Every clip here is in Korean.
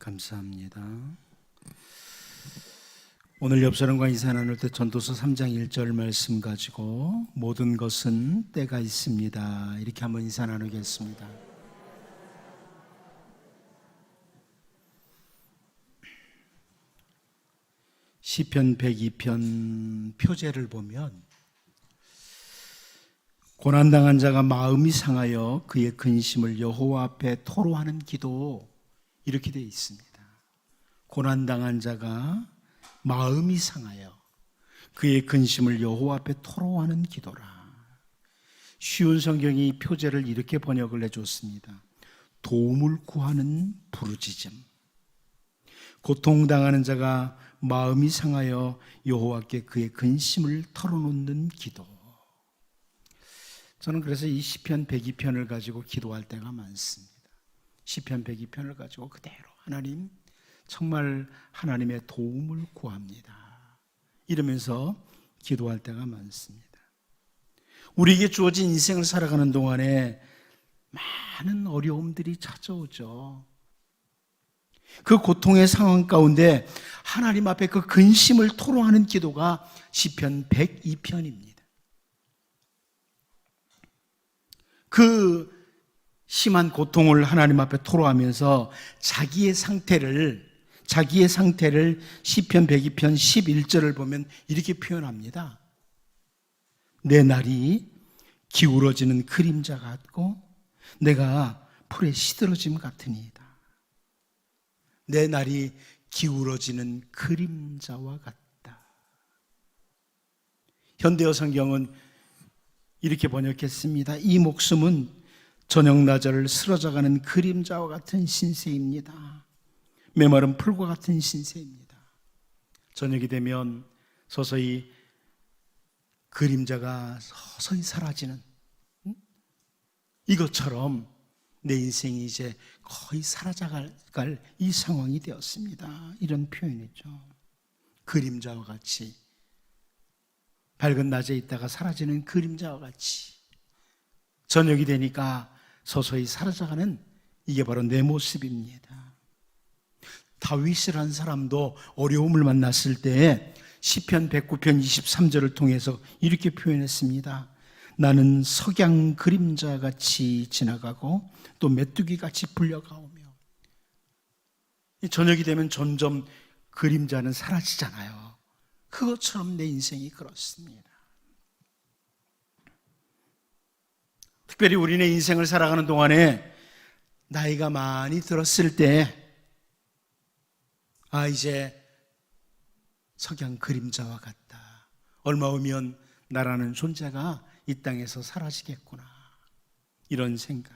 감사합니다. 오늘 옆사람과 인사 나눌 때 전도서 3장 1절 말씀 가지고 모든 것은 때가 있습니다. 이렇게 한번 인사 나누겠습니다. 시편 102편 표제를 보면 고난당한 자가 마음이 상하여 그의 근심을 여호와 앞에 토로하는 기도, 이렇게 되어 있습니다. 고난당한 자가 마음이 상하여 그의 근심을 여호와 앞에 토로하는 기도라. 쉬운 성경이 표제를 이렇게 번역을 해줬습니다. 도움을 구하는 부르짖음. 고통당하는 자가 마음이 상하여 여호와께 그의 근심을 털어놓는 기도. 저는 그래서 이 시편 102편을 가지고 기도할 때가 많습니다. 시편 102편을 가지고 그대로 하나님, 정말 하나님의 도움을 구합니다, 이러면서 기도할 때가 많습니다. 우리에게 주어진 인생을 살아가는 동안에 많은 어려움들이 찾아오죠. 그 고통의 상황 가운데 하나님 앞에 그 근심을 토로하는 기도가 시편 102편입니다. 그 심한 고통을 하나님 앞에 토로하면서 자기의 상태를 시편 102편 11절을 보면 이렇게 표현합니다. 내 날이 기울어지는 그림자 같고 내가 풀에 시들어짐 같으니이다. 내 날이 기울어지는 그림자와 같다. 현대어 성경은 이렇게 번역했습니다. 이 목숨은 저녁나절을 쓰러져가는 그림자와 같은 신세입니다. 메마른 풀과 같은 신세입니다. 저녁이 되면 서서히 그림자가 서서히 사라지는, 이것처럼 내 인생이 이제 거의 사라져갈 이 상황이 되었습니다. 이런 표현이죠. 그림자와 같이, 밝은 낮에 있다가 사라지는 그림자와 같이 저녁이 되니까 서서히 사라져가는, 이게 바로 내 모습입니다. 다윗이라는 사람도 어려움을 만났을 때 시편 109편 23절을 통해서 이렇게 표현했습니다. 나는 석양 그림자같이 지나가고 또 메뚜기같이 불려가오며. 저녁이 되면 점점 그림자는 사라지잖아요. 그것처럼 내 인생이 그렇습니다. 특별히 우리네 인생을 살아가는 동안에 나이가 많이 들었을 때, 이제 석양 그림자와 같다. 얼마 후면 나라는 존재가 이 땅에서 사라지겠구나, 이런 생각.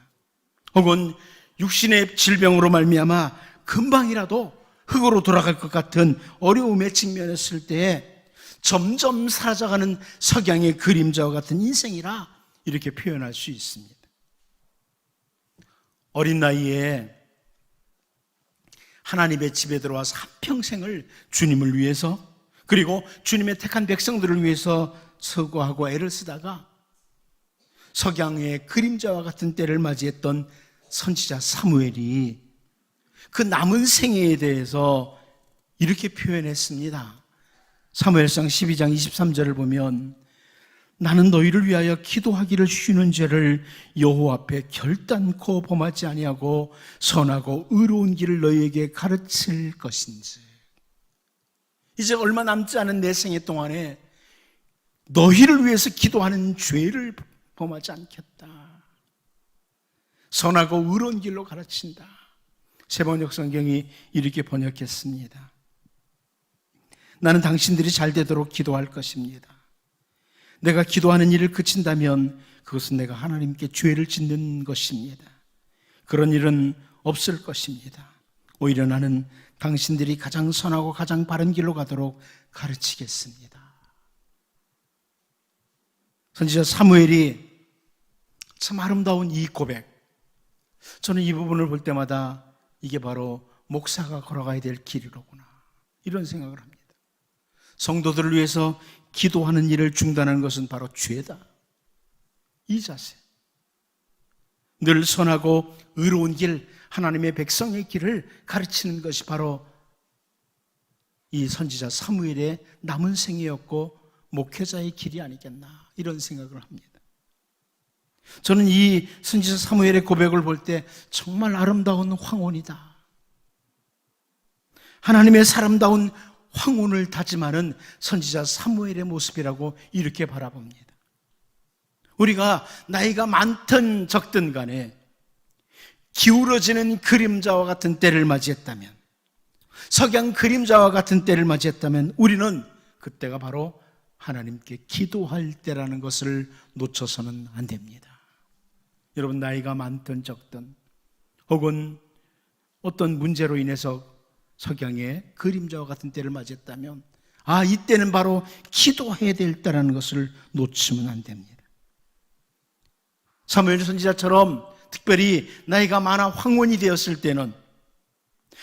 혹은 육신의 질병으로 말미암아 금방이라도 흙으로 돌아갈 것 같은 어려움에 직면했을 때 점점 사라져가는 석양의 그림자와 같은 인생이라 이렇게 표현할 수 있습니다. 어린 나이에 하나님의 집에 들어와서 한평생을 주님을 위해서, 그리고 주님의 택한 백성들을 위해서 서고하고 애를 쓰다가 석양의 그림자와 같은 때를 맞이했던 선지자 사무엘이 그 남은 생애에 대해서 이렇게 표현했습니다. 사무엘상 12장 23절을 보면 나는 너희를 위하여 기도하기를 쉬는 죄를 여호와 앞에 결단코 범하지 아니하고 선하고 의로운 길을 너희에게 가르칠 것인지. 이제 얼마 남지 않은 내 생애 동안에 너희를 위해서 기도하는 죄를 범하지 않겠다. 선하고 의로운 길로 가르친다. 세번역 성경이 이렇게 번역했습니다. 나는 당신들이 잘 되도록 기도할 것입니다. 내가 기도하는 일을 그친다면 그것은 내가 하나님께 죄를 짓는 것입니다. 그런 일은 없을 것입니다. 오히려 나는 당신들이 가장 선하고 가장 바른 길로 가도록 가르치겠습니다. 선지자 사무엘이 참 아름다운 이 고백, 저는 이 부분을 볼 때마다 이게 바로 목사가 걸어가야 될 길이로구나, 이런 생각을 합니다. 성도들을 위해서 기도하는 일을 중단하는 것은 바로 죄다, 이 자세. 늘 선하고 의로운 길, 하나님의 백성의 길을 가르치는 것이 바로 이 선지자 사무엘의 남은 생애였고 목회자의 길이 아니겠나, 이런 생각을 합니다. 저는 이 선지자 사무엘의 고백을 볼 때 정말 아름다운 황혼이다, 하나님의 사람다운 황혼을 다짐하는 선지자 사무엘의 모습이라고 이렇게 바라봅니다. 우리가 나이가 많든 적든 간에 기울어지는 그림자와 같은 때를 맞이했다면, 석양 그림자와 같은 때를 맞이했다면 우리는 그때가 바로 하나님께 기도할 때라는 것을 놓쳐서는 안 됩니다. 여러분, 나이가 많든 적든 혹은 어떤 문제로 인해서 석양의 그림자와 같은 때를 맞이했다면 이때는 바로 기도해야 될 때라는 것을 놓치면 안 됩니다. 사무엘 선지자처럼 특별히 나이가 많아 황혼이 되었을 때는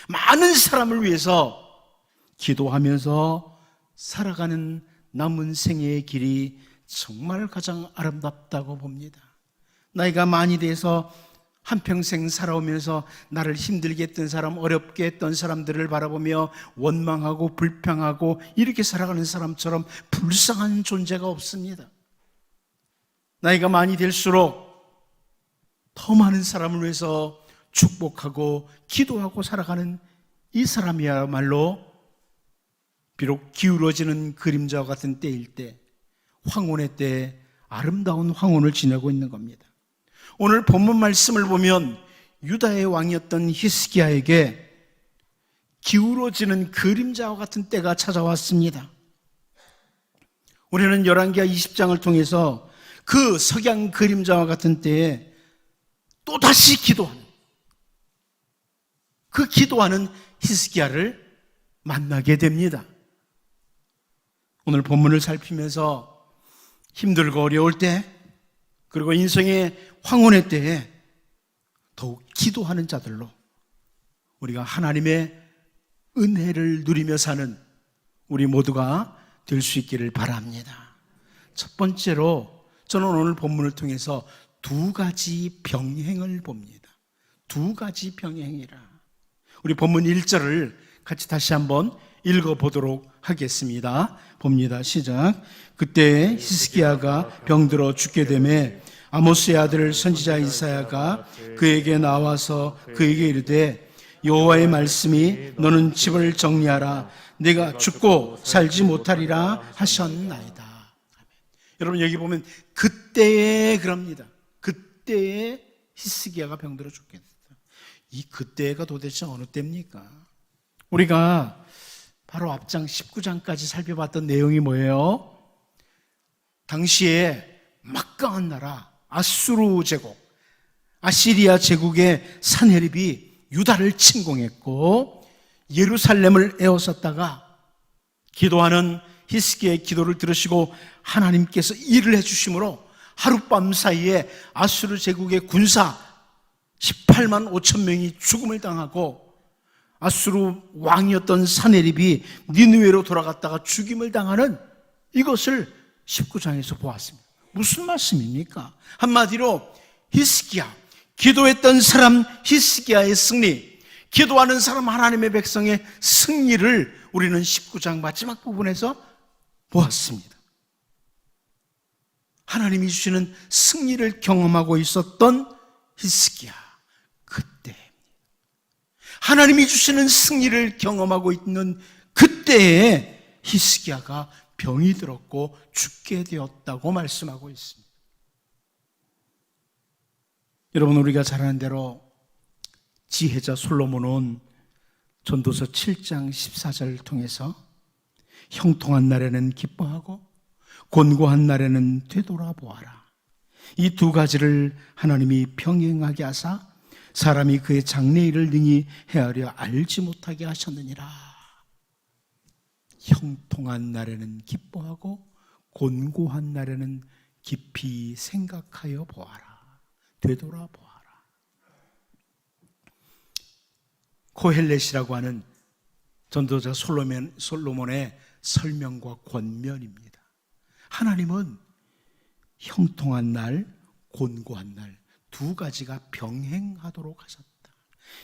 많은 사람을 위해서 기도하면서 살아가는 남은 생애의 길이 정말 가장 아름답다고 봅니다. 나이가 많이 돼서 한평생 살아오면서 나를 힘들게 했던 사람, 어렵게 했던 사람들을 바라보며 원망하고 불평하고 이렇게 살아가는 사람처럼 불쌍한 존재가 없습니다. 나이가 많이 될수록 더 많은 사람을 위해서 축복하고 기도하고 살아가는 이 사람이야말로 비록 기울어지는 그림자와 같은 때일 때, 황혼의 때 아름다운 황혼을 지내고 있는 겁니다. 오늘 본문 말씀을 보면 유다의 왕이었던 히스기야에게 기울어지는 그림자와 같은 때가 찾아왔습니다. 우리는 열왕기하 20장을 통해서 그 석양 그림자와 같은 때에 또다시 기도하는, 그 기도하는 히스기야를 만나게 됩니다. 오늘 본문을 살피면서 힘들고 어려울 때, 그리고 인생의 황혼의 때에 더욱 기도하는 자들로 우리가 하나님의 은혜를 누리며 사는 우리 모두가 될 수 있기를 바랍니다. 첫 번째로 저는 오늘 본문을 통해서 두 가지 병행을 봅니다. 두 가지 병행이라. 우리 본문 1절을 같이 다시 한번 읽어보도록 하겠습니다. 봅니다. 시작. 그때 히스기야가 병들어 죽게 되매 아모스의 아들 선지자 이사야가 그에게 나와서 그에게 이르되 여호와의 말씀이 너는 집을 정리하라, 내가 죽고 살지 못하리라 하셨나이다. 여러분, 여기 보면 그때에 그럽니다. 그때에 히스기야가 병들어 죽게 됐다. 이 그때가 도대체 어느 때입니까? 우리가 바로 앞장 19장까지 살펴봤던 내용이 뭐예요? 당시에 막강한 나라 아수르 제국, 아시리아 제국의 산헤립이 유다를 침공했고 예루살렘을 에워쌌다가 기도하는 히스기야의 기도를 들으시고 하나님께서 일을 해주심으로 하룻밤 사이에 아수르 제국의 군사 18만 5천 명이 죽음을 당하고 아수르 왕이었던 산헤립이 니느웨로 돌아갔다가 죽임을 당하는 이것을 19장에서 보았습니다. 무슨 말씀입니까? 한마디로 히스기야, 기도했던 사람 히스기야의 승리, 기도하는 사람 하나님의 백성의 승리를 우리는 19장 마지막 부분에서 보았습니다. 하나님이 주시는 승리를 경험하고 있었던 히스기야, 그때 하나님이 주시는 승리를 경험하고 있는 그때에 히스기야가 병이 들었고 죽게 되었다고 말씀하고 있습니다. 여러분, 우리가 잘 아는 대로 지혜자 솔로몬은 전도서 7장 14절을 통해서 형통한 날에는 기뻐하고 곤고한 날에는 되돌아보아라, 이 두 가지를 하나님이 병행하게 하사 사람이 그의 장래일을 능히 헤아려 알지 못하게 하셨느니라. 형통한 날에는 기뻐하고 곤고한 날에는 깊이 생각하여 보아라, 되돌아보아라. 코헬렛이라고 하는 전도자 솔로몬의 설명과 권면입니다. 하나님은 형통한 날, 곤고한 날 두 가지가 병행하도록 하셨다.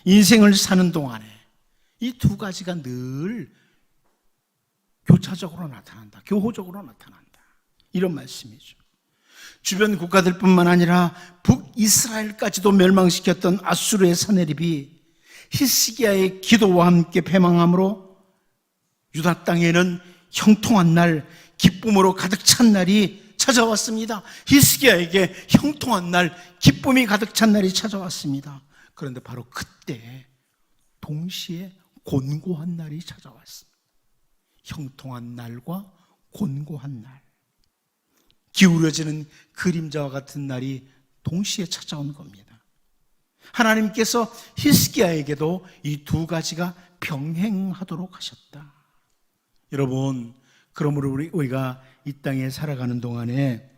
인생을 사는 동안에 이 두 가지가 늘 교차적으로 나타난다. 교호적으로 나타난다. 이런 말씀이죠. 주변 국가들뿐만 아니라 북이스라엘까지도 멸망시켰던 아수르의 사내립이 히스기야의 기도와 함께 패망함으로 유다 땅에는 형통한 날, 기쁨으로 가득 찬 날이 찾아왔습니다. 히스기야에게 형통한 날, 기쁨이 가득 찬 날이 찾아왔습니다. 그런데 바로 그때 동시에 곤고한 날이 찾아왔습니다. 형통한 날과 곤고한 날, 기울어지는 그림자와 같은 날이 동시에 찾아온 겁니다. 하나님께서 히스기야에게도 이 두 가지가 병행하도록 하셨다. 여러분, 그러므로 우리가 이 땅에 살아가는 동안에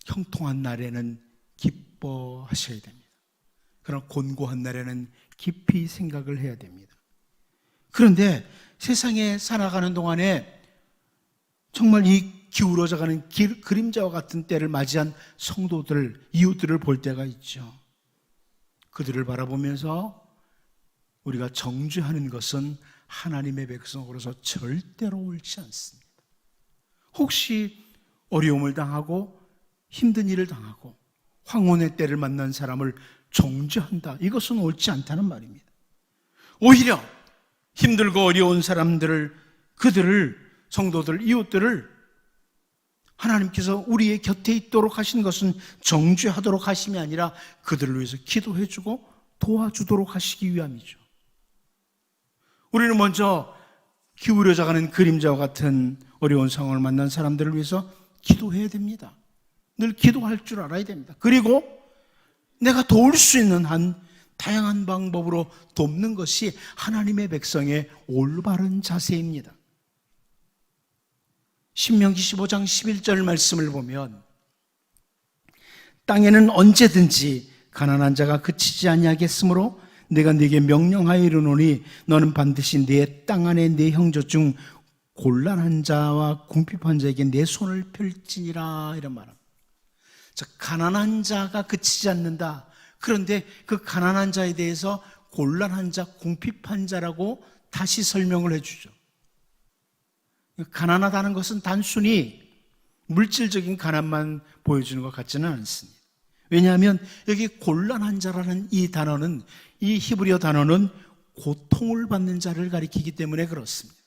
형통한 날에는 기뻐하셔야 됩니다. 그러나 곤고한 날에는 깊이 생각을 해야 됩니다. 그런데 세상에 살아가는 동안에 정말 이 기울어져가는 그림자와 같은 때를 맞이한 성도들, 이웃들을 볼 때가 있죠. 그들을 바라보면서 우리가 정죄하는 것은 하나님의 백성으로서 절대로 옳지 않습니다. 혹시 어려움을 당하고 힘든 일을 당하고 황혼의 때를 만난 사람을 정죄한다, 이것은 옳지 않다는 말입니다. 오히려 힘들고 어려운 사람들을, 그들을, 성도들, 이웃들을 하나님께서 우리의 곁에 있도록 하신 것은 정죄하도록 하심이 아니라 그들을 위해서 기도해주고 도와주도록 하시기 위함이죠. 우리는 먼저 기울어져가는 그림자와 같은 어려운 상황을 만난 사람들을 위해서 기도해야 됩니다. 늘 기도할 줄 알아야 됩니다. 그리고 내가 도울 수 있는 한 다양한 방법으로 돕는 것이 하나님의 백성의 올바른 자세입니다. 신명기 15장 11절 말씀을 보면 땅에는 언제든지 가난한 자가 그치지 아니하겠으므로 내가 네게 명령하여 이르노니 너는 반드시 네 땅 안에 네 형제 중 곤란한 자와 궁핍한 자에게 내 손을 펼지니라, 이런 말합니다. 자, 가난한 자가 그치지 않는다. 그런데 그 가난한 자에 대해서 곤란한 자, 궁핍한 자라고 다시 설명을 해주죠. 가난하다는 것은 단순히 물질적인 가난만 보여주는 것 같지는 않습니다. 왜냐하면 여기 곤란한 자라는 이 단어는, 이 히브리어 단어는 고통을 받는 자를 가리키기 때문에 그렇습니다.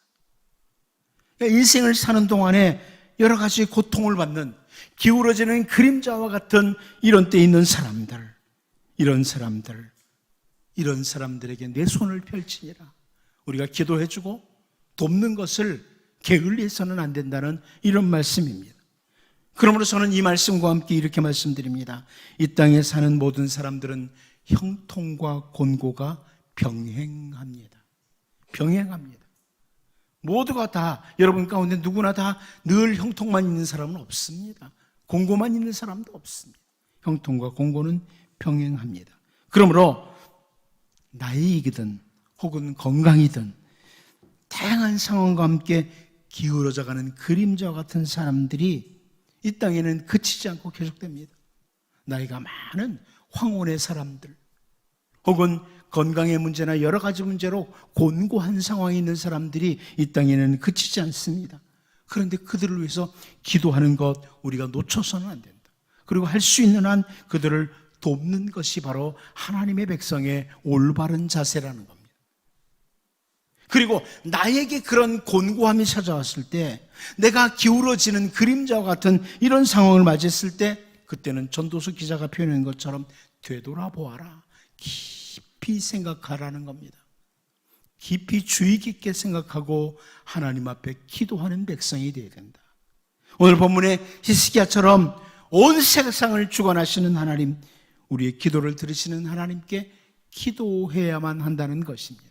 그러니까 인생을 사는 동안에 여러 가지 고통을 받는, 기울어지는 그림자와 같은 이런 때 있는 사람들, 이런 사람들에게 내 손을 펼치니라. 우리가 기도해주고 돕는 것을 게을리해서는 안 된다는 이런 말씀입니다. 그러므로 저는 이 말씀과 함께 이렇게 말씀드립니다. 이 땅에 사는 모든 사람들은 형통과 곤고가 병행합니다. 병행합니다. 모두가 다, 여러분 가운데 누구나 다 늘 형통만 있는 사람은 없습니다. 곤고만 있는 사람도 없습니다. 형통과 곤고는 병행합니다. 그러므로 나이이든 혹은 건강이든 다양한 상황과 함께 기울어져가는 그림자와 같은 사람들이 이 땅에는 그치지 않고 계속됩니다. 나이가 많은 황혼의 사람들, 혹은 건강의 문제나 여러 가지 문제로 곤고한 상황에 있는 사람들이 이 땅에는 그치지 않습니다. 그런데 그들을 위해서 기도하는 것 우리가 놓쳐서는 안 된다. 그리고 할 수 있는 한 그들을 돕는 것이 바로 하나님의 백성의 올바른 자세라는 겁니다. 그리고 나에게 그런 곤고함이 찾아왔을 때, 내가 기울어지는 그림자와 같은 이런 상황을 맞이했을 때, 그때는 전도서 기자가 표현한 것처럼 되돌아보아라, 깊이 생각하라는 겁니다. 깊이 주의 깊게 생각하고 하나님 앞에 기도하는 백성이 되어야 된다. 오늘 본문의 히스기야처럼 온 세상을 주관하시는 하나님, 우리의 기도를 들으시는 하나님께 기도해야만 한다는 것입니다.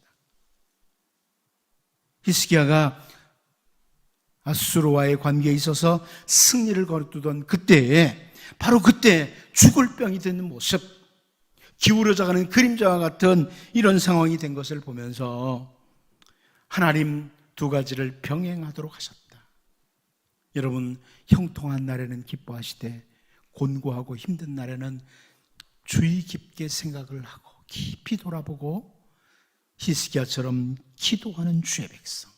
히스기야가 아수르와의 관계에 있어서 승리를 거두던 그때에, 바로 그때 죽을 병이 되는 모습, 기울어져가는 그림자와 같은 이런 상황이 된 것을 보면서 하나님 두 가지를 병행하도록 하셨다. 여러분, 형통한 날에는 기뻐하시되 곤고하고 힘든 날에는 주의 깊게 생각을 하고 깊이 돌아보고 히스기야처럼 기도하는 주의 백성,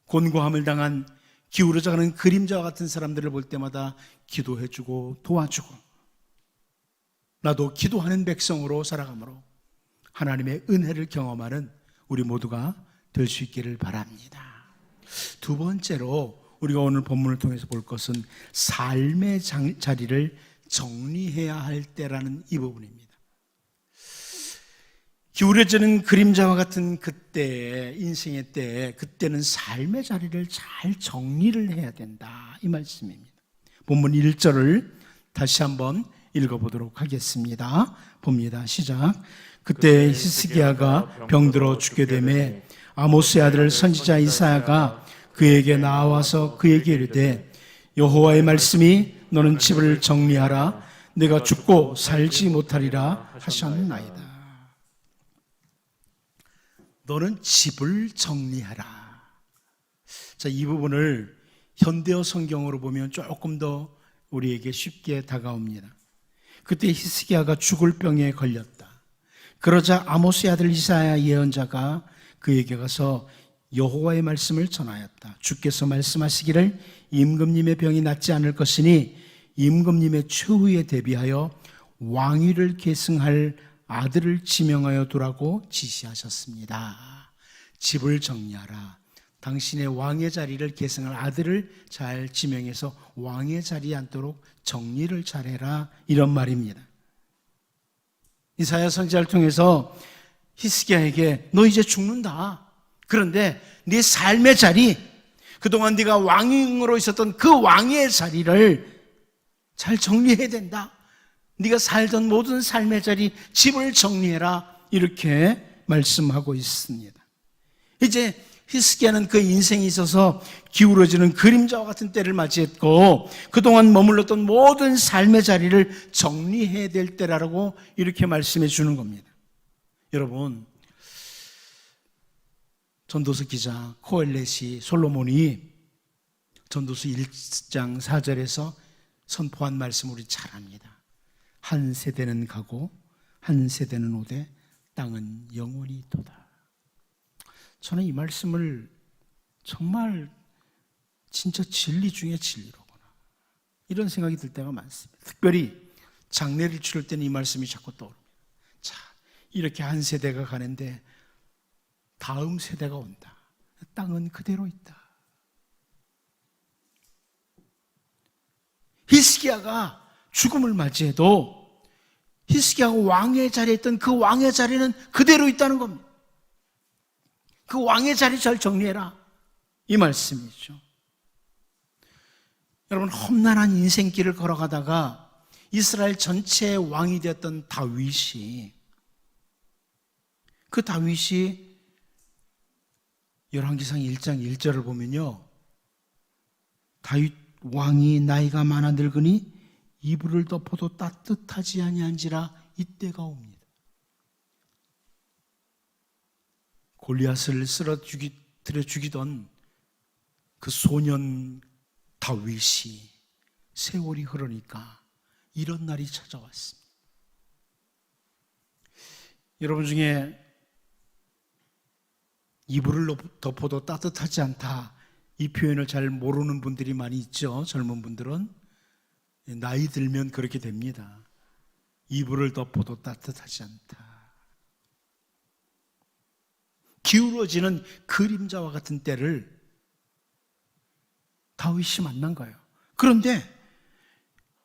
곤고함을 당한 기울어져가는 그림자와 같은 사람들을 볼 때마다 기도해주고 도와주고, 나도 기도하는 백성으로 살아가므로 하나님의 은혜를 경험하는 우리 모두가 될 수 있기를 바랍니다. 두 번째로 우리가 오늘 본문을 통해서 볼 것은 삶의 자리를 정리해야 할 때라는 이 부분입니다. 기울어지는 그림자와 같은 그때의 인생의 때에, 그때는 삶의 자리를 잘 정리를 해야 된다, 이 말씀입니다. 본문 1절을 다시 한번 읽어보도록 하겠습니다. 봅니다. 시작. 그때 히스기야가 병들어 죽게 되매 아모스의 아들 선지자 이사야가 그에게 나와서 그에게 이르되 여호와의 말씀이 너는 집을 정리하라, 내가 죽고 살지 못하리라 하셨나이다. 너는 집을 정리하라. 자, 이 부분을 현대어 성경으로 보면 조금 더 우리에게 쉽게 다가옵니다. 그때 히스기야가 죽을 병에 걸렸다. 그러자 아모스의 아들 이사야 예언자가 그에게 가서 여호와의 말씀을 전하였다. 주께서 말씀하시기를 임금님의 병이 낫지 않을 것이니 임금님의 최후에 대비하여 왕위를 계승할 아들을 지명하여 두라고 지시하셨습니다. 집을 정리하라. 당신의 왕의 자리를 계승할 아들을 잘 지명해서 왕의 자리에 앉도록 정리를 잘해라, 이런 말입니다. 이사야 선지자를 통해서 히스기야에게 너 이제 죽는다. 그런데 네 삶의 자리, 그동안 네가 왕으로 있었던 그 왕의 자리를 잘 정리해야 된다. 네가 살던 모든 삶의 자리, 집을 정리해라, 이렇게 말씀하고 있습니다. 이제 히스기야는 그 인생에 있어서 기울어지는 그림자와 같은 때를 맞이했고 그동안 머물렀던 모든 삶의 자리를 정리해야 될 때라고 이렇게 말씀해 주는 겁니다. 여러분, 전도서 기자 코엘렛이, 솔로몬이 전도서 1장 4절에서 선포한 말씀 우리 잘 압니다. 한 세대는 가고 한 세대는 오되 땅은 영원히 있도다. 저는 이 말씀을 정말 진짜 진리 중에 진리로구나, 이런 생각이 들 때가 많습니다. 특별히 장례를 치를 때는 이 말씀이 자꾸 떠오릅니다. 자, 이렇게 한 세대가 가는데 다음 세대가 온다. 땅은 그대로 있다. 히스기야가 죽음을 맞이해도 히스기야가 왕의 자리에 있던 그 왕의 자리는 그대로 있다는 겁니다. 그 왕의 자리 잘 정리해라, 이 말씀이죠. 여러분, 험난한 인생길을 걸어가다가 이스라엘 전체의 왕이 되었던 다윗이, 그 다윗이 열왕기상 1장 1절을 보면요, 다윗 왕이 나이가 많아 늙으니 이불을 덮어도 따뜻하지 아니한지라 이때가 옵니다. 골리앗을 쓰러뜨려 죽이던 그 소년 다윗이 세월이 흐르니까 이런 날이 찾아왔습니다. 여러분 중에 이불을 덮어도 따뜻하지 않다, 이 표현을 잘 모르는 분들이 많이 있죠. 젊은 분들은 나이 들면 그렇게 됩니다. 이불을 덮어도 따뜻하지 않다. 기울어지는 그림자와 같은 때를 다윗이 만난 거예요. 그런데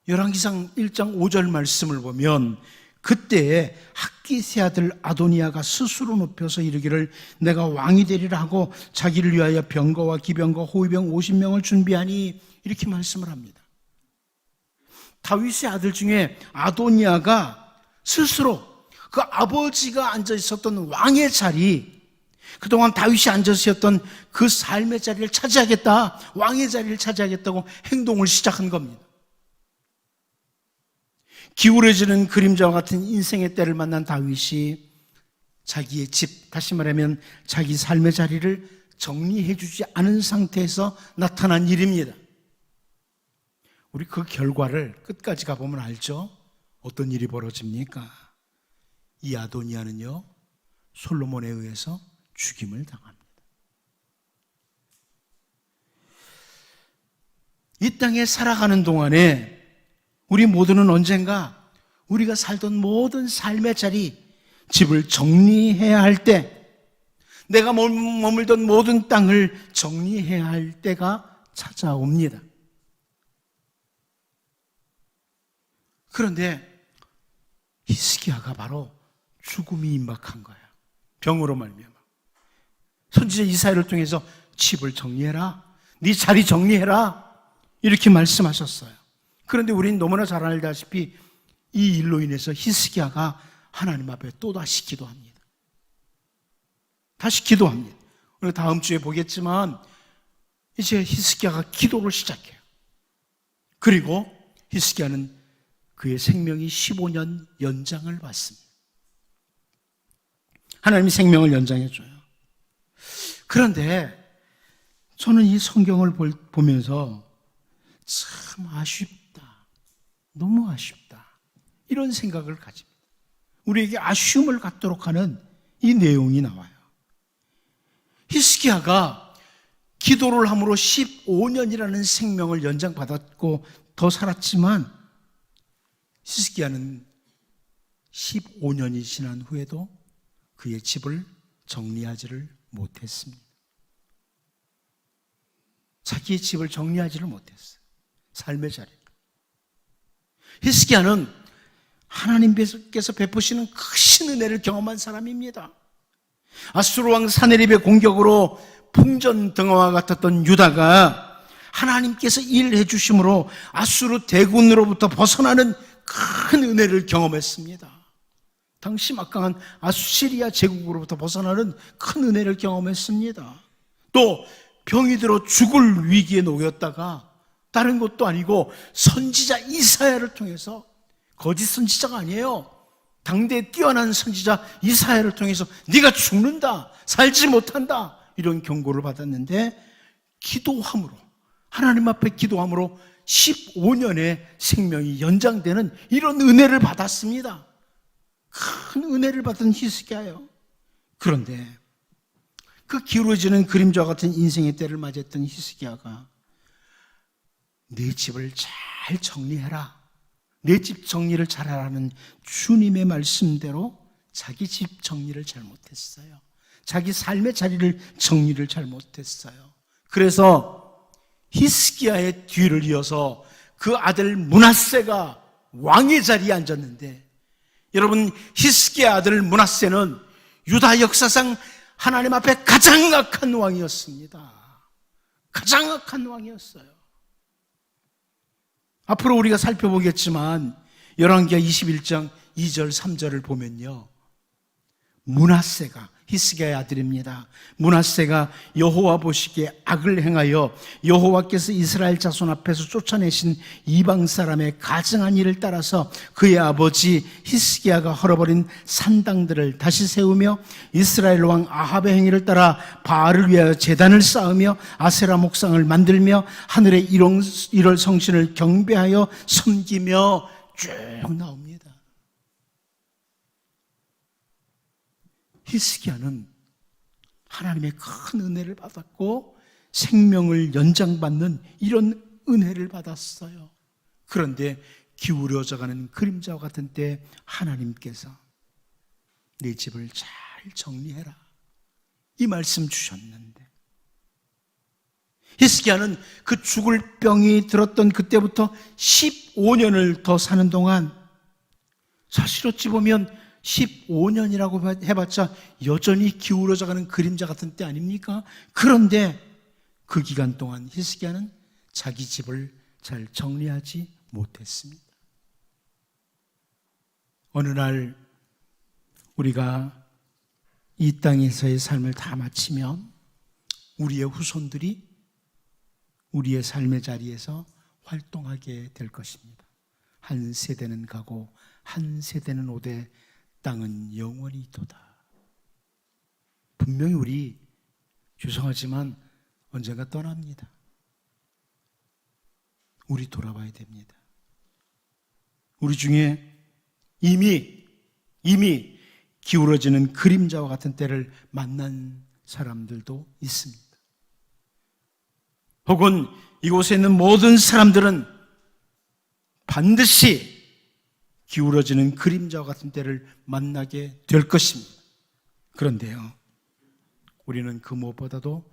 열왕기상 1장 5절 말씀을 보면 그때에 학기세 아들 아도니아가 스스로 높여서 이르기를 내가 왕이 되리라 하고 자기를 위하여 병거와 기병과 호위병 50명을 준비하니, 이렇게 말씀을 합니다. 다윗의 아들 중에 아도니아가 스스로 그 아버지가 앉아 있었던 왕의 자리, 그동안 다윗이 앉아 있었던 그 삶의 자리를 차지하겠다, 왕의 자리를 차지하겠다고 행동을 시작한 겁니다. 기울어지는 그림자와 같은 인생의 때를 만난 다윗이 자기의 집, 다시 말하면 자기 삶의 자리를 정리해 주지 않은 상태에서 나타난 일입니다. 우리 그 결과를 끝까지 가보면 알죠? 어떤 일이 벌어집니까? 이 아도니아는요, 솔로몬에 의해서 죽임을 당합니다. 이 땅에 살아가는 동안에 우리 모두는 언젠가 우리가 살던 모든 삶의 자리, 집을 정리해야 할 때, 내가 머물던 모든 땅을 정리해야 할 때가 찾아옵니다. 그런데 히스기야가 바로 죽음이 임박한 거야. 병으로 말미암아. 선지자 이사야를 통해서 집을 정리해라, 네 자리 정리해라, 이렇게 말씀하셨어요. 그런데 우리는 너무나 잘 알다시피 이 일로 인해서 히스기야가 하나님 앞에 또다시 기도합니다. 다시 기도합니다. 우리가 다음 주에 보겠지만 이제 히스기야가 기도를 시작해요. 그리고 히스기야는 그의 생명이 15년 연장을 받습니다. 하나님이 생명을 연장해 줘요. 그런데 저는 이 성경을 보면서 참 아쉽다, 너무 아쉽다, 이런 생각을 가집니다. 우리에게 아쉬움을 갖도록 하는 이 내용이 나와요. 히스기야가 기도를 함으로 15년이라는 생명을 연장받았고 더 살았지만, 히스기야는 15년이 지난 후에도 그의 집을 정리하지를 못했습니다. 자기의 집을 정리하지를 못했어요. 삶의 자리를. 히스기야는 하나님께서 베푸시는 크신 은혜를 경험한 사람입니다. 아수르 왕 사네립의 공격으로 풍전등화와 같았던 유다가 하나님께서 일해 주심으로 아수르 대군으로부터 벗어나는 큰 은혜를 경험했습니다. 당시 막강한 아수시리아 제국으로부터 벗어나는 큰 은혜를 경험했습니다. 또 병이 들어 죽을 위기에 놓였다가 다른 것도 아니고 선지자 이사야를 통해서, 거짓 선지자가 아니에요, 당대에 뛰어난 선지자 이사야를 통해서 네가 죽는다, 살지 못한다, 이런 경고를 받았는데 기도함으로, 하나님 앞에 기도함으로 15년의 생명이 연장되는 이런 은혜를 받았습니다. 큰 은혜를 받은 히스기야예요. 그런데 그 기울어지는 그림자와 같은 인생의 때를 맞이했던 히스기야가 내 집을 잘 정리해라, 내 집 정리를 잘하라는 주님의 말씀대로 자기 집 정리를 잘못했어요. 자기 삶의 자리를 정리를 잘못했어요. 그래서 히스기야의 뒤를 이어서 그 아들 므낫세가 왕의 자리에 앉았는데, 여러분, 히스기야 아들 므낫세는 유다 역사상 하나님 앞에 가장 악한 왕이었습니다. 가장 악한 왕이었어요. 앞으로 우리가 살펴보겠지만 열왕기하 21장 2절 3절을 보면요, 므낫세가, 히스기야의 아들입니다. 므낫세가 여호와 보시기에 악을 행하여 여호와께서 이스라엘 자손 앞에서 쫓아내신 이방 사람의 가증한 일을 따라서 그의 아버지 히스기야가 헐어버린 산당들을 다시 세우며 이스라엘 왕 아합의 행위를 따라 바알을 위하여 제단을 쌓으며 아세라 목상을 만들며 하늘의 일월 성신을 경배하여 섬기며 쭉 나옵니다. 히스기야는 하나님의 큰 은혜를 받았고 생명을 연장받는 이런 은혜를 받았어요. 그런데 기울어져가는 그림자와 같은 때 하나님께서 내 집을 잘 정리해라, 이 말씀 주셨는데, 히스기야는 그 죽을 병이 들었던 그때부터 15년을 더 사는 동안, 사실 어찌 보면 15년이라고 해봤자 여전히 기울어져가는 그림자 같은 때 아닙니까? 그런데 그 기간 동안 히스기야는 자기 집을 잘 정리하지 못했습니다. 어느 날 우리가 이 땅에서의 삶을 다 마치면 우리의 후손들이 우리의 삶의 자리에서 활동하게 될 것입니다. 한 세대는 가고 한 세대는 오되 땅은 영원히 있도다. 분명히 우리, 죄송하지만 언젠가 떠납니다. 우리 돌아봐야 됩니다. 우리 중에 이미 기울어지는 그림자와 같은 때를 만난 사람들도 있습니다. 혹은 이곳에 있는 모든 사람들은 반드시 기울어지는 그림자와 같은 때를 만나게 될 것입니다. 그런데요, 우리는 그 무엇보다도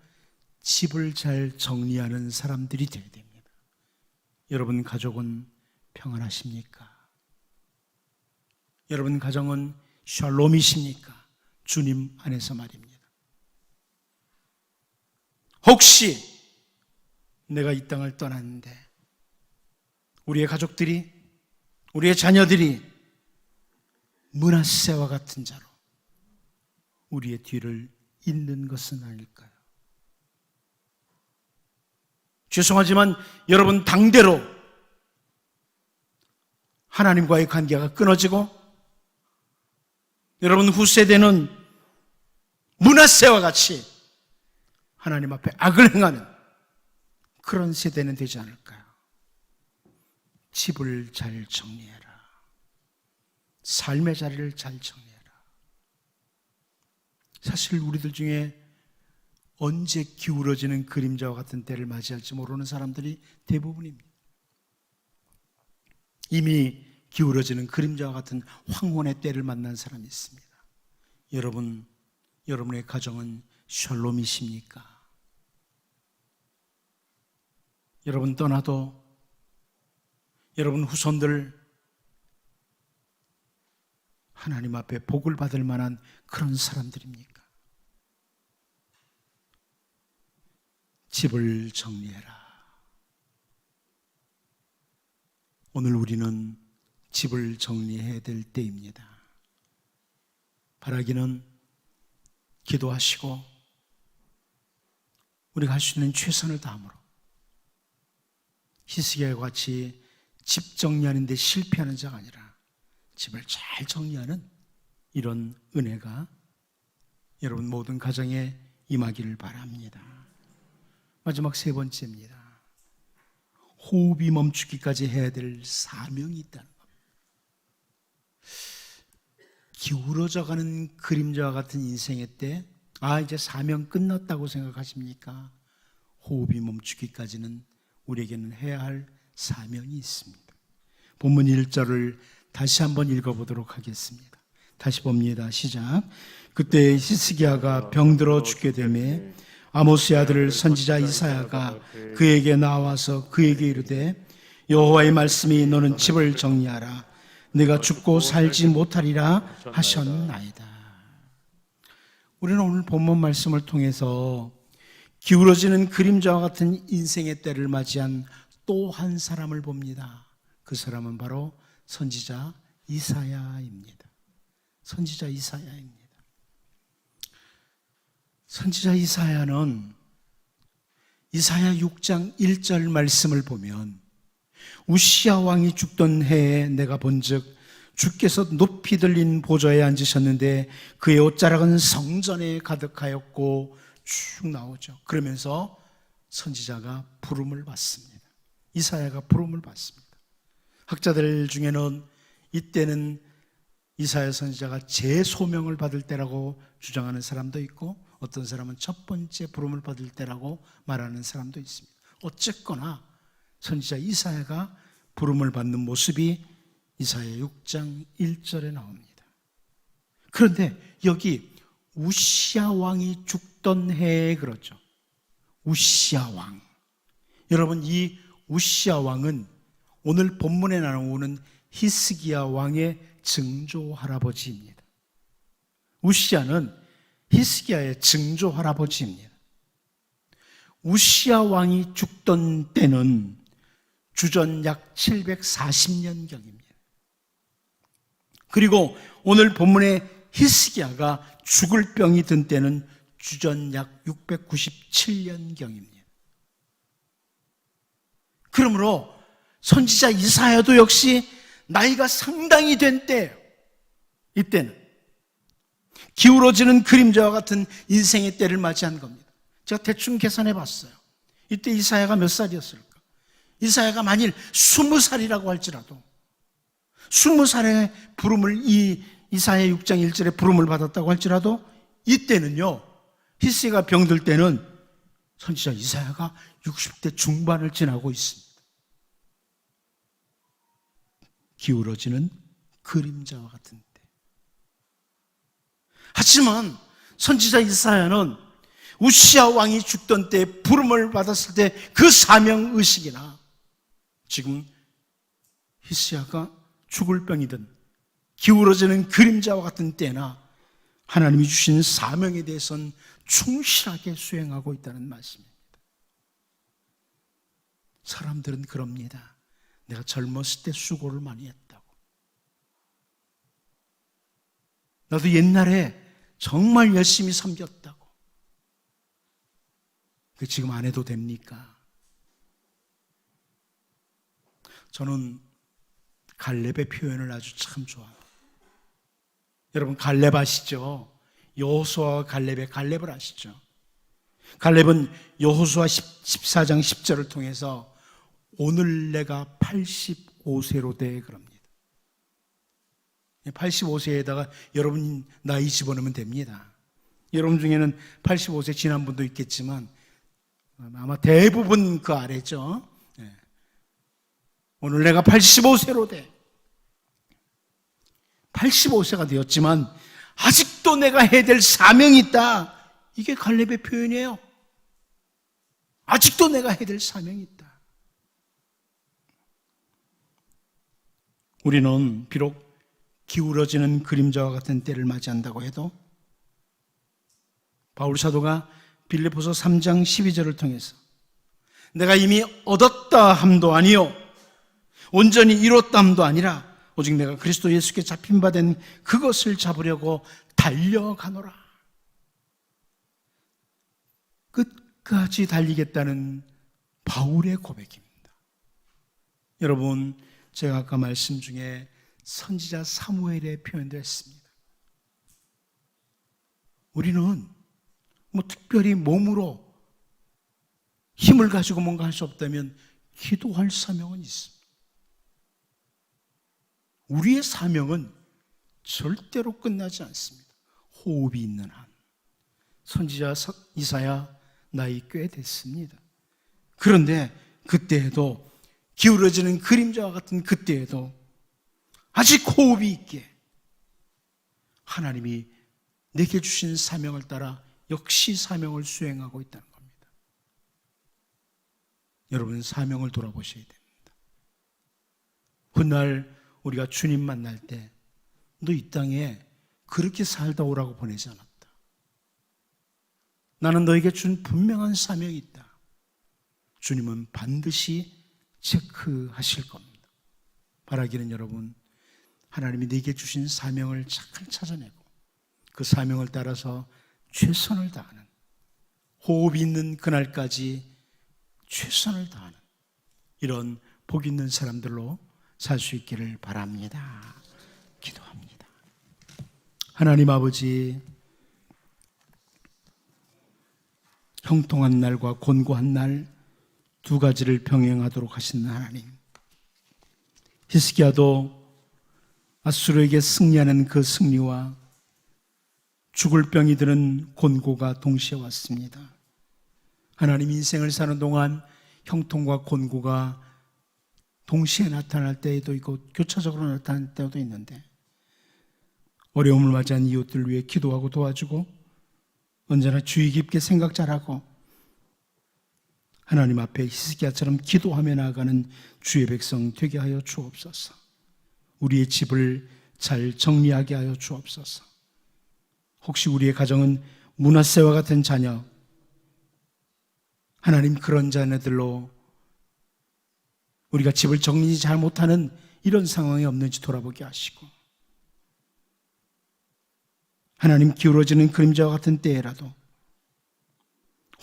집을 잘 정리하는 사람들이 되어야 됩니다. 여러분 가족은 평안하십니까? 여러분 가정은 샬롬이십니까? 주님 안에서 말입니다. 혹시 내가 이 땅을 떠났는데 우리의 가족들이, 우리의 자녀들이 므낫세와 같은 자로 우리의 뒤를 잇는 것은 아닐까요? 죄송하지만 여러분 당대로 하나님과의 관계가 끊어지고 여러분 후세대는 므낫세와 같이 하나님 앞에 악을 행하는 그런 세대는 되지 않을까요? 집을 잘 정리해라. 삶의 자리를 잘 정리해라. 사실 우리들 중에 언제 기울어지는 그림자와 같은 때를 맞이할지 모르는 사람들이 대부분입니다. 이미 기울어지는 그림자와 같은 황혼의 때를 만난 사람이 있습니다. 여러분, 여러분의 가정은 샬롬이십니까? 여러분 떠나도 여러분 후손들 하나님 앞에 복을 받을 만한 그런 사람들입니까? 집을 정리해라. 오늘 우리는 집을 정리해야 될 때입니다. 바라기는 기도하시고 우리가 할 수 있는 최선을 다함으로 히스기야와 같이 집 정리하는 데 실패하는 자가 아니라 집을 잘 정리하는 이런 은혜가 여러분 모든 가정에 임하기를 바랍니다. 마지막 세 번째입니다. 호흡이 멈추기까지 해야 될 사명이 있다는 겁니다. 기울어져가는 그림자와 같은 인생의 때, 이제 사명 끝났다고 생각하십니까? 호흡이 멈추기까지는 우리에게는 해야 할 사명이 있습니다. 본문 1절을 다시 한번 읽어보도록 하겠습니다. 다시 봅니다. 시작. 그때 히스기야가 병들어 죽게 되매 아모스의 아들 선지자 이사야가 그에게 나와서 그에게 이르되 여호와의 말씀이 너는 집을 정리하라. 내가 죽고 살지 못하리라 하셨나이다. 우리는 오늘 본문 말씀을 통해서 기울어지는 그림자와 같은 인생의 때를 맞이한 또 한 사람을 봅니다. 그 사람은 바로 선지자 이사야입니다. 선지자 이사야입니다. 선지자 이사야는 이사야 6장 1절 말씀을 보면 우시야 왕이 죽던 해에 내가 본즉 주께서 높이 들린 보좌에 앉으셨는데 그의 옷자락은 성전에 가득하였고 쭉 나오죠. 그러면서 선지자가 부름을 받습니다. 이사야가 부름을 받습니다. 학자들 중에는 이때는 이사야 선지자가 재소명을 받을 때라고 주장하는 사람도 있고 어떤 사람은 첫 번째 부름을 받을 때라고 말하는 사람도 있습니다. 어쨌거나 선지자 이사야가 부름을 받는 모습이 이사야 6장 1절에 나옵니다. 그런데 여기 우시야 왕이 죽던 해에 그렇죠. 우시야 왕. 여러분 이 우시야 왕은 오늘 본문에 나오는 히스기야 왕의 증조 할아버지입니다. 우시야는 히스기야의 증조 할아버지입니다. 우시야 왕이 죽던 때는 주전 약 740년경입니다. 그리고 오늘 본문의 히스기야가 죽을 병이 든 때는 주전 약 697년경입니다. 그러므로 선지자 이사야도 역시 나이가 상당히 된 때예요. 이때는 기울어지는 그림자와 같은 인생의 때를 맞이한 겁니다. 제가 대충 계산해 봤어요. 이때 이사야가 몇 살이었을까? 이사야가 만일 20살이라고 할지라도 20살의 부름을 이 이사야 6장 1절에 부름을 받았다고 할지라도 이때는요, 히스기야가 병들 때는 선지자 이사야가 60대 중반을 지나고 있습니다. 기울어지는 그림자와 같은 때. 하지만 선지자 이사야는 우시야 왕이 죽던 때 부름을 받았을 때 그 사명의식이나 지금 히스기야가 죽을 병이든 기울어지는 그림자와 같은 때나 하나님이 주신 사명에 대해서는 충실하게 수행하고 있다는 말씀입니다. 사람들은 그럽니다. 내가 젊었을 때 수고를 많이 했다고. 나도 옛날에 정말 열심히 섬겼다고. 그 지금 안 해도 됩니까? 저는 갈렙의 표현을 아주 참 좋아합니다. 여러분 갈렙 아시죠? 여호수아와 갈렙의 갈렙을 아시죠? 갈렙은 여호수아 14장 10절을 통해서 오늘 내가 85세로 돼 그럽니다. 85세에다가 여러분 나이 집어넣으면 됩니다. 여러분 중에는 85세 지난 분도 있겠지만 아마 대부분 그 아래죠. 오늘 내가 85세로 돼. 85세가 되었지만 아직도 내가 해야 될 사명이 있다. 이게 갈렙의 표현이에요. 아직도 내가 해야 될 사명이 있다. 우리는 비록 기울어지는 그림자와 같은 때를 맞이한다고 해도 바울 사도가 빌립보서 3장 12절을 통해서 내가 이미 얻었다 함도 아니요 온전히 이뤘다 함도 아니라 오직 내가 그리스도 예수께 잡힌 바 된 그것을 잡으려고 달려가노라. 끝까지 달리겠다는 바울의 고백입니다. 여러분, 제가 아까 말씀 중에 선지자 사무엘의 표현도 했습니다. 우리는 특별히 몸으로 힘을 가지고 뭔가 할 수 없다면 기도할 사명은 있습니다. 우리의 사명은 절대로 끝나지 않습니다. 호흡이 있는 한. 선지자 이사야 나이 꽤 됐습니다. 그런데 그때에도 기울어지는 그림자와 같은 그때에도 아직 호흡이 있게 하나님이 내게 주신 사명을 따라 역시 사명을 수행하고 있다는 겁니다. 여러분 사명을 돌아보셔야 됩니다. 훗날 우리가 주님 만날 때 너 이 땅에 그렇게 살다 오라고 보내지 않았다. 나는 너에게 준 분명한 사명이 있다. 주님은 반드시 체크하실 겁니다. 바라기는 여러분 하나님이 내게 주신 사명을 잘 찾아내고 그 사명을 따라서 최선을 다하는 호흡이 있는 그날까지 최선을 다하는 이런 복 있는 사람들로 살 수 있기를 바랍니다. 기도합니다. 하나님 아버지, 형통한 날과 곤고한 날 두 가지를 병행하도록 하신 하나님, 히스기야도 아수르에게 승리하는 그 승리와 죽을 병이 드는 곤고가 동시에 왔습니다. 하나님 인생을 사는 동안 형통과 곤고가 동시에 나타날 때에도 있고 교차적으로 나타날 때도 있는데 어려움을 맞이한 이웃들 위해 기도하고 도와주고 언제나 주의 깊게 생각 잘하고 하나님 앞에 히스기야처럼 기도하며 나아가는 주의 백성 되게 하여 주옵소서. 우리의 집을 잘 정리하게 하여 주옵소서. 혹시 우리의 가정은 므낫세와 같은 자녀, 하나님 그런 자녀들로 우리가 집을 정리 잘 못하는 이런 상황이 없는지 돌아보게 하시고 하나님 기울어지는 그림자와 같은 때에라도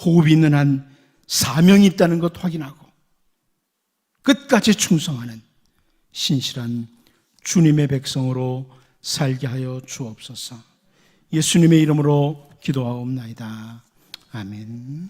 호흡이 있는 한 사명이 있다는 것 확인하고 끝까지 충성하는 신실한 주님의 백성으로 살게 하여 주옵소서. 예수님의 이름으로 기도하옵나이다. 아멘.